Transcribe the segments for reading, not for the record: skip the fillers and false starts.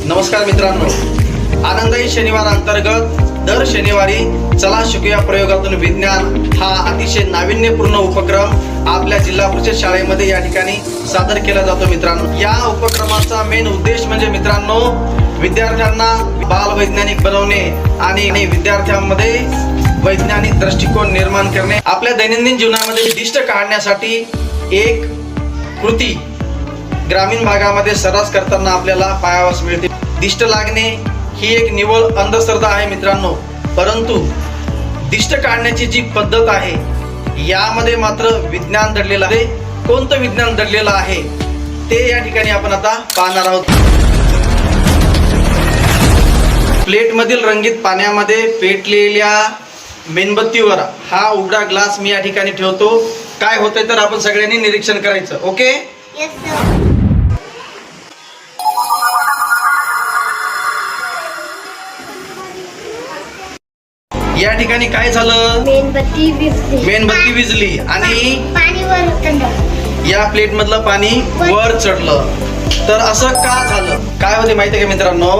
नमस्कार मित्रांनो, आनंदाई शनिवार अंतर्गत दर शनिवारी चला शिकूया प्रयोगातून विज्ञान हा अतिशय नाविन्यपूर्ण उपक्रम आपल्या जिल्हा परिषद शाळेमध्ये या ठिकाणी सादर केला जातो. मित्रांनो, या उपक्रमाचा मेन उद्देश म्हणजे मित्रांनो विद्यार्थ्यांना बाल वैज्ञानिक बनवणे आणि विद्यार्थ्यांमध्ये वैज्ञानिक दृष्टिकोन निर्माण करणे. आपल्या दैनंदिन जीवनामध्ये दिष्ट काढण्यासाठी एक कृती ग्रामीण भागामध्ये सर्रास करताना आपल्याला पाहावयास मिळते. दिष्ट लागणे ही एक निव्वळ अंधश्रद्धा आहे मित्रांनो, परंतु दिष्ट काढण्याची जी पद्धत आहे यामध्ये मात्र विज्ञान दडलेलं आहे. कोणतं विज्ञान दडलेलं आहे ते या ठिकाणी आपण आता पाहणार आहोत. प्लेटमधील रंगीत पाण्यामध्ये पेटलेल्या मेणबत्तीवर हा उघडा ग्लास मी या ठिकाणी ठेवतो. काय होतंय तर आपण सगळ्यांनी निरीक्षण करायचं. ओके, या ठिकाणी काय झालं, मेणबत्ती विझली आणि या प्लेट मधलं पाणी वर चढलं. तर असं का झालं, काय होते माहिती का मित्रांनो,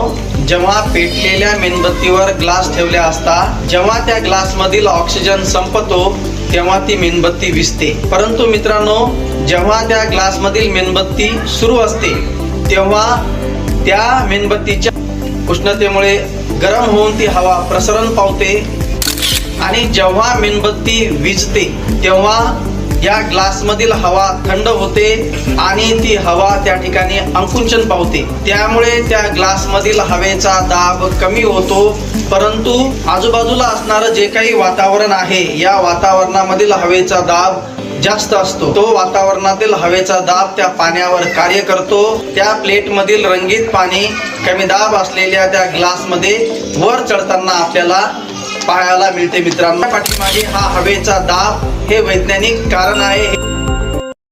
जेव्हा पेटलेल्या मेणबत्तीवर ग्लास ठेवल्या असता जेव्हा त्या ग्लास मधील ऑक्सिजन संपतो तेव्हा ती मेणबत्ती विझते. परंतु मित्रांनो, जेव्हा त्या ग्लास मधील मेणबत्ती सुरू असते तेव्हा त्या मेणबत्तीच्या उष्णतेमुळे गरम होऊन ती हवा प्रसरण पावते आणि जेव्हा मेणबत्ती विझते तेव्हा या ग्लास मधील हवा थंड होते आणि ती हवा त्या ठिकाणी अंकुंचन पावते. त्यामुळे त्या ग्लास मधील हवेचा दाब कमी होतो, परंतु आजूबाजूला असणारं जे काही वातावरण आहे या वातावरणामधील हवेचा दाब जास्त असतो. तो वातावरणातील हवेचा दाब त्या पाण्यावर कार्य करतो. त्या प्लेट मधील रंगीत पाणी कमी दाब असलेल्या त्या ग्लास मध्ये वर चढताना आपल्याला पाहायला मिळते. मित्रांनो, पाठीमागे हा हवेचा दाब हे वैज्ञानिक कारण आहे.